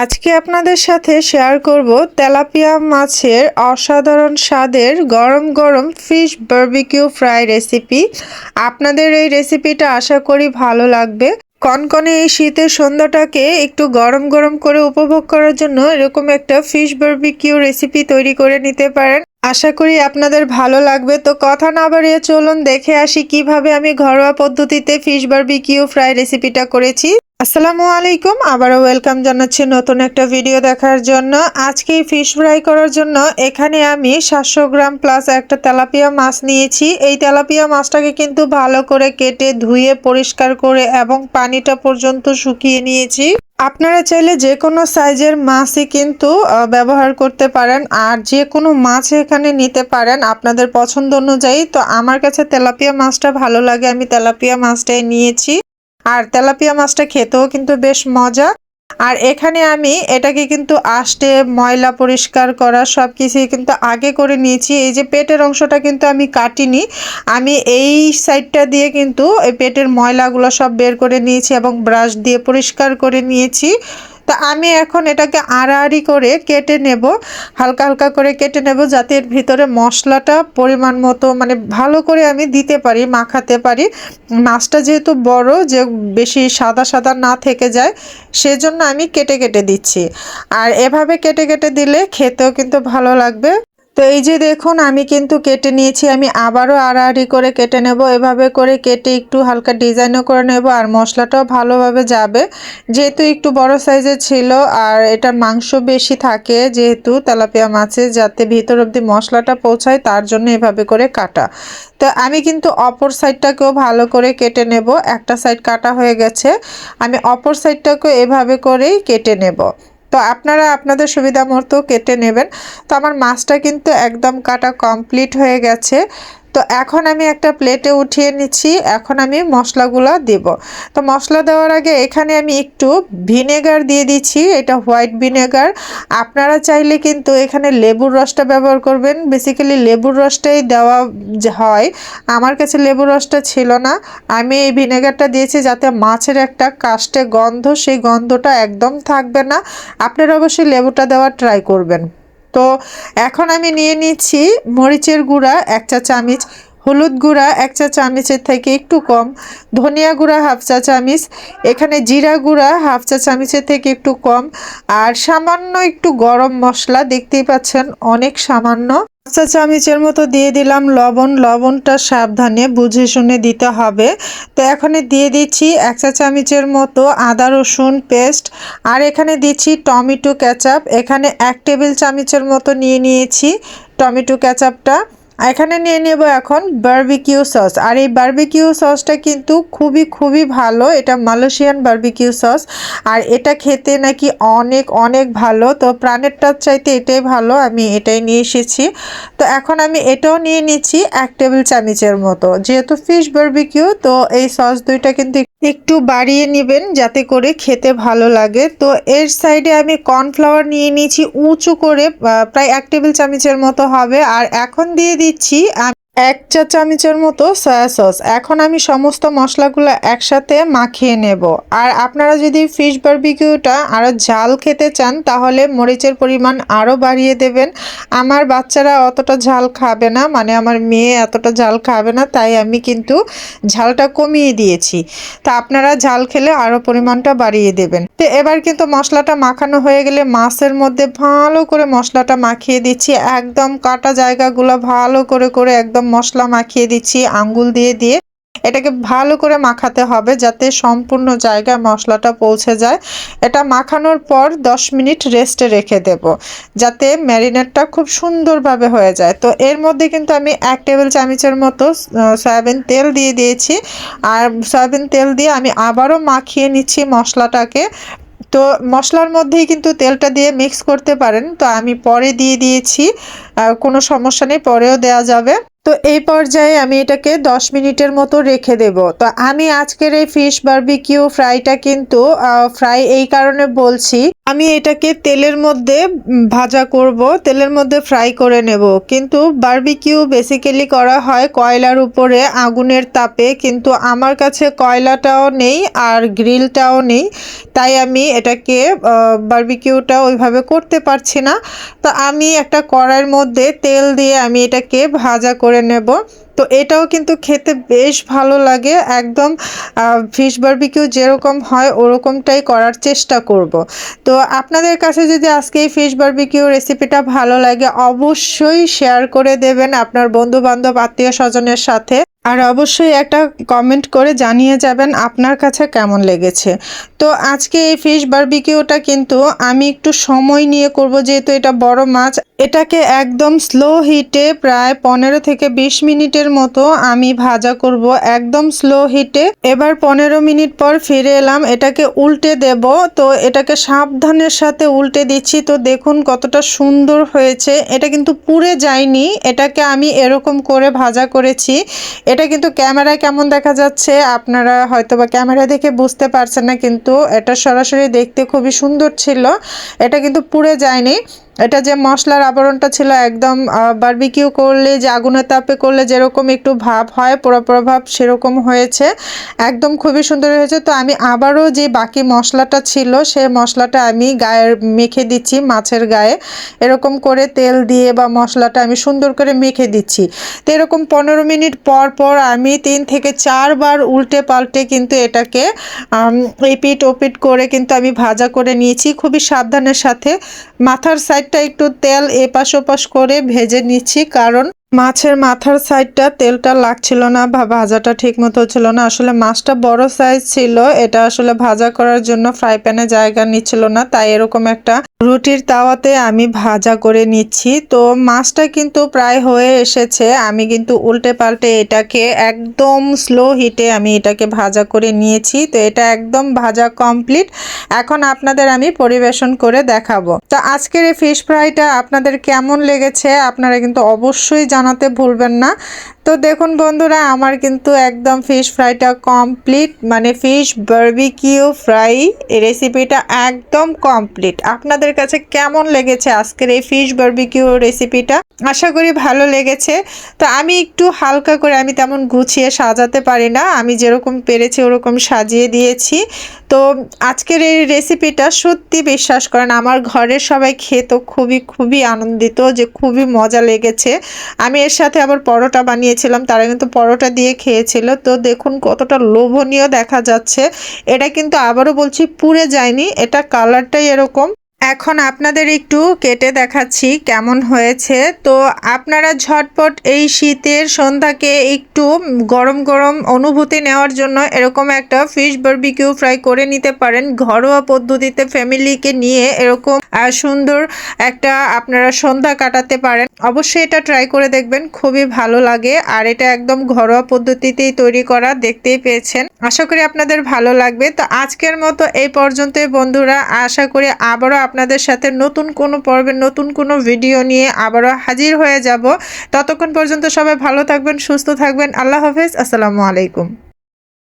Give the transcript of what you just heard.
আজকে আপনাদের সাথে শেয়ার করব তেলাপিয়া মাছের অসাধারণ স্বাদের গরম গরম ফিশ বারবিকিউ ফ্রাই রেসিপি। আপনাদের এই রেসিপিটা আশা করি ভালো লাগবে। কনকনে এই শীতের সন্ধ্যাটাকে একটু গরম গরম করে উপভোগ করার জন্য এরকম একটা ফিশ বারবিকিউ রেসিপি তৈরি করে নিতে পারেন। আশা করি আপনাদের ভালো লাগবে। তো কথা না বাড়িয়ে চলুন দেখে আসি কিভাবে আমি ঘরোয়া পদ্ধতিতে ফিশ বারবিকিউ ফ্রাই রেসিপিটা করেছি। আসসালামু আলাইকুম, আবারও ওয়েলকাম জানাচ্ছি নতুন একটা ভিডিও দেখার জন্য। আজকে ফিশ ফ্রাই করার জন্য এখানে আমি 700 গ্রাম প্লাস একটা তেলাপিয়া মাছ নিয়েছি। এই তেলাপিয়া মাছটাকে কিন্তু ভালো করে কেটে ধুয়ে পরিষ্কার করে এবং পানিটা পর্যন্ত শুকিয়ে নিয়েছি। আপনারা চাইলে যে কোনো সাইজের মাছই কিন্তু ব্যবহার করতে পারেন, আর যে কোনো মাছ এখানে নিতে পারেন আপনাদের পছন্দ অনুযায়ী। তো আমার কাছে তেলাপিয়া মাছটা ভালো লাগে, আমি তেলাপিয়া মাছটাই নিয়েছি। আর তেলাপিয়া মাছটা খেতেও কিন্তু বেশ মজা। আর এখানে আমি এটাকে কিন্তু আঁশটে ময়লা পরিষ্কার করা সব কিছুই কিন্তু আগে করে নিয়েছি। এই যে পেটের অংশটা কিন্তু আমি কাটিনি, আমি এই সাইডটা দিয়ে কিন্তু এই পেটের ময়লাগুলো সব বের করে নিয়েছি এবং ব্রাশ দিয়ে পরিষ্কার করে নিয়েছি। তো আমি এখন এটাকে আড়াআড়ি করে কেটে নেব, হালকা হালকা করে কেটে নেব, যাতে এর ভিতরে মশলাটা পরিমাণ মতো মানে ভালো করে আমি দিতে পারি, মাখাতে পারি। মাছটা যেহেতু বড়, যে বেশি সাদা সাদা না থেকে যায়, সেজন্য আমি কেটে কেটে দিচ্ছি। আর এভাবে কেটে কেটে দিলে খেতেও কিন্তু ভালো লাগবে। তো এই যে দেখুন, আমি কিন্তু কেটে নিয়েছি, আমি আবারও আড়াআড়ি করে কেটে নেব। এভাবে করে কেটে একটু হালকা ডিজাইনও করে নেব, আর মশলাটাও ভালোভাবে যাবে। যেহেতু একটু বড় সাইজের ছিল আর এটার মাংস বেশি থাকে যেহেতু তেলাপিয়া মাছে, যাতে ভিতর অবধি মশলাটা পৌঁছায় তার জন্য এভাবে করে কাটা। তো আমি কিন্তু অপর সাইডটাকেও ভালো করে কেটে নেব। একটা সাইড কাটা হয়ে গেছে, আমি অপর সাইডটাকেও এভাবে করেই কেটে নেব। তো আপনারা আপনাদের সুবিধা মতো কেটে নেবেন। তো আমার মাছটা কিন্তু একদম কাটা কমপ্লিট হয়ে গেছে। তো এখন আমি একটা প্লেটে উঠিয়ে নিচ্ছি, এখন আমি মশলাগুলো দেব। তো মশলা দেওয়ার আগে এখানে আমি একটু ভিনেগার দিয়ে দিচ্ছি, এটা হোয়াইট ভিনেগার। আপনারা চাইলে কিন্তু এখানে লেবুর রসটা ব্যবহার করবেন, বেসিক্যালি লেবুর রসটাই দেওয়া হয়। আমার কাছে লেবুর রসটা ছিল না, আমি এই ভিনেগারটা দিয়েছি যাতে মাছের একটা কাস্টে গন্ধ, সেই গন্ধটা একদম থাকবে না। আপনারা অবশ্যই লেবুটা দেওয়ার ট্রাই করবেন। তো এখন আমি নিয়ে নিচ্ছি মরিচের গুঁড়া 1 চা চামচ, হলুদ গুঁড়া 1 চা চামচের থেকে একটু কম, ধনিয়া গুঁড়া 1/2 চা চামচ, এখানে জিরা গুঁড়া 1/2 চা চামচের থেকে একটু কম, আর সামান্য একটু গরম মশলা, দেখতেই পাচ্ছেন অনেক সামান্য, 1 চা চামচের মতো দিয়ে দিলাম লবণ। লবণটা সাবধানে বুঝে শুনে দিতে হবে। তো এখানে দিয়ে দিচ্ছি 1 চা চামচের মতো আদা রসুন পেস্ট, আর এখানে দিচ্ছি টমেটো কেচাপ, এখানে 1 টেবিল চামচের মতো নিয়ে নিয়েছি টমেটো কেচাপটা। এখানে নিয়ে নেব এখন বারবিকিউ সস, আর এই বারবিকিউ সসটা কিন্তু খুবই ভালো, এটা মালয়েশিয়ান বারবিকিউ সস, আর এটা খেতে নাকি অনেক অনেক ভালো। তো প্রাণেরটার চাইতে এটাই ভালো, আমি এটাই নিয়ে এসেছি। তো এখন আমি এটাও নিয়ে নিচ্ছি 1 টেবিল চামচের মতো, যেহেতু ফিশ বারবিকিউ তো এই সস দুইটা কিন্তু একটু বাড়িয়ে নেবেন যাতে করে খেতে ভালো লাগে। তো এর সাইডে আমি কর্নফ্লাওয়ার নিয়ে নিয়েছি উঁচু করে, প্রায় 1 টেবিল চামচের মতো হবে। আর এখন দিয়ে দিচ্ছি 1 চা চামচের মতো সয়া সস। এখন আমি সমস্ত মশলাগুলো একসাথে মাখিয়ে নেব। আর আপনারা যদি ফিশ বারবিকিউটা আরও ঝাল খেতে চান তাহলে মরিচের পরিমাণ আরও বাড়িয়ে দেবেন। আমার বাচ্চারা অতটা ঝাল খাবে না, মানে আমার মেয়ে এতটা ঝাল খাবে না, তাই আমি কিন্তু ঝালটা কমিয়ে দিয়েছি। তা আপনারা ঝাল খেলে আরও পরিমাণটা বাড়িয়ে দেবেন। তো এবার কিন্তু মশলাটা মাখানো হয়ে গেলে মাছের মধ্যে ভালো করে মশলাটা মাখিয়ে দিচ্ছি, একদম কাটা জায়গাগুলো ভালো করে করে একদম মশলা মাখিয়ে দিচ্ছি আঙ্গুল দিয়ে দিয়ে। এটাকে ভালো করে মাখাতে হবে যাতে সম্পূর্ণ জায়গায় মশলাটা পৌঁছে যায়। এটা মাখানোর পর 10 মিনিট রেস্টে রেখে দেব, যাতে ম্যারিনেটটা খুব সুন্দরভাবে হয়ে যায়। তো এর মধ্যে কিন্তু আমি 1 টেবিল চামচের মতো সয়াবিন তেল দিয়ে দিয়েছি, আর সয়াবিন তেল দিয়ে আমি আবারও মাখিয়ে নিচ্ছি মশলাটাকে। তো মশলার মধ্যেই কিন্তু তেলটা দিয়ে মিক্স করতে পারেন, তো আমি পরে দিয়ে দিয়েছি, কোনো সমস্যা নেই, পরেও দেওয়া যাবে। তো এই পর্যায়ে আমি এটাকে 10 মিনিটের মতো রেখে দেব। তো আমি আজকের এই ফিশ বারবিকিউ ফ্রাইটা কিন্তু ফ্রাই এই কারণে বলছি, আমি এটাকে তেলের মধ্যে ভাজা করব, তেলের মধ্যে ফ্রাই করে নেব। কিন্তু বারবিকিউ বেসিক্যালি করা হয় কয়লার উপরে আগুনের তাপে, কিন্তু আমার কাছে কয়লাটাও নেই আর গ্রিলটাও নেই, তাই আমি এটাকে বারবিকিউটা ওইভাবে করতে পারছি না। তো আমি একটা কড়াইয়ের মধ্যে তেল দিয়ে আমি এটাকে ভাজা করে নেব। তো এটাও কিন্তু খেতে বেশ ভালো লাগে, একদম ফিশ বারবিকিউ যেরকম হয় ওরকমটাই করার চেষ্টা করব। তো আপনাদের কাছে যদি আজকে এই ফিশ বারবিকিউ রেসিপিটা ভালো লাগে অবশ্যই শেয়ার করে দেবেন আপনার বন্ধু বান্ধব আত্মীয় স্বজনের সাথে, আর অবশ্যই একটা কমেন্ট করে জানিয়ে যাবেন আপনার কাছে কেমন লেগেছে। তো আজকে এই ফিশ বারবিকিউটা কিন্তু আমি একটু সময় নিয়ে করব, যেহেতু এটা বড় মাছ। এটাকে একদম স্লো হিটে প্রায় 15 থেকে 20 মিনিটের মতো আমি ভাজা করব, একদম স্লো হিটে। এবার 15 মিনিট পর ফিরে এলাম, এটাকে উল্টে দেব। তো এটাকে সাবধানের সাথে উল্টে দিচ্ছি। তো দেখুন কতটা সুন্দর হয়েছে, এটা কিন্তু পুড়ে যায়নি, এটাকে আমি এরকম করে ভাজা করেছি। এটা কিন্তু ক্যামেরায় কেমন দেখা যাচ্ছে আপনারা হয়তো বা ক্যামেরা দেখে বুঝতে পারছেন না, কিন্তু এটা সরাসরি দেখতে খুবই সুন্দর ছিল, এটা কিন্তু পুড়ে যায়নি। এটা যে মশলার আবরণটা ছিল একদম বারবিকিউ করলে যে আগুনের তাপে করলে যেরকম একটু ভাব হয়, পোড়া পোড়া ভাব, সেরকম হয়েছে, একদম খুবই সুন্দর হয়েছে। তো আমি আবারও যে বাকি মশলাটা ছিল সেই মশলাটা আমি গায়ে মেখে দিচ্ছি, মাছের গায়ে এরকম করে তেল দিয়ে বা মশলাটা আমি সুন্দর করে মেখে দিচ্ছি। তো এরকম 15 মিনিট পর পর আমি 3 থেকে 4 বার উল্টে পাল্টে কিন্তু এটাকে এপিট ওপিট করে কিন্তু আমি ভাজা করে নিয়েছি খুবই সাবধানের সাথে। মাথার সাইডটা একটু তেল এপাশ ওপাশ করে ভেজে নিচ্ছি, কারণ মাছের মাথার সাইডটা তেলটা লাগছিল না বা ভাজাটা ঠিক মতো হচ্ছিল না। আসলে মাছটা বড় সাইজ ছিল, এটা আসলে ভাজা করার জন্য ফ্রাই প্যানে জায়গা নিচ্ছিল না, তাই এরকম একটা রুটির তাওয়াতে আমি ভাজা করে নিচ্ছি। তো মাছটা কিন্তু প্রায় হয়ে এসেছে, আমি কিন্তু উল্টে পাল্টে এটাকে একদম স্লো হিটে আমি এটাকে ভাজা করে নিয়েছি। তো এটা একদম ভাজা কমপ্লিট, এখন আপনাদের আমি পরিবেশন করে দেখাবো। তো আজকের এই ফিশ ফ্রাইটা আপনাদের কেমন লেগেছে আপনারা কিন্তু অবশ্যই জানাতে ভুলবেন না। তো দেখুন বন্ধুরা, আমার কিন্তু একদম ফিশ ফ্রাইটা কমপ্লিট, মানে ফিশ বারবিকিউ ফ্রাই রেসিপিটা একদম কমপ্লিট। আপনাদের কাছে কেমন লেগেছে আজকের এই ফিশ বারবিকিউ রেসিপিটা? আশা করি ভালো লেগেছে। তো আমি একটু হালকা করে, আমি তেমন গুছিয়ে সাজাতে পারি না, আমি যেরকম পেরেছি ওরকম সাজিয়ে দিয়েছি। তো আজকের এই রেসিপিটা সত্যি বিশ্বাস করেন আমার ঘরের সবাই খেয়ে তো খুবই খুবই আনন্দিত, যে খুবই মজা লেগেছে। আমি এর সাথে আবার পরোটা বানিয়েছিলাম, তারা কিন্তু পরোটা দিয়ে খেয়েছিল। তো দেখুন কতটা লোভনীয় দেখা যাচ্ছে, এটা কিন্তু আবারও বলছি পুড়ে যায়নি, এটা কালারটাই এরকম। এখন আপনাদের একটু কেটে দেখাচ্ছি কেমন হয়েছে। তো আপনারা ঝটপট এই শীতের সন্ধ্যাকে একটু গরম গরম অনুভূতি নেওয়ার জন্য এরকম একটা ফিশ বারবিকিউ ফ্রাই করে নিতে পারেন ঘরোয়া পদ্ধতিতে, ফ্যামিলিকে নিয়ে এরকম সুন্দর একটা আপনারা সন্ধ্যা কাটাতে পারেন। অবশ্যই এটা ট্রাই করে দেখবেন, খুবই ভালো লাগে। আর এটা একদম ঘরোয়া পদ্ধতিতেই তৈরি করা, দেখতেই পেয়েছেন। আশা করি আপনাদের ভালো লাগবে। তো আজকের মতো এই পর্যন্তই বন্ধুরা, আশা করি আবারও আপনাদের সাথে নতুন কোনো পর্বে নতুন কোনো ভিডিও নিয়ে আবারও হাজির হয়ে যাব। ততক্ষণ পর্যন্ত সবাই ভালো থাকবেন, সুস্থ থাকবেন। আল্লাহ হাফেজ, আসসালামু আলাইকুম।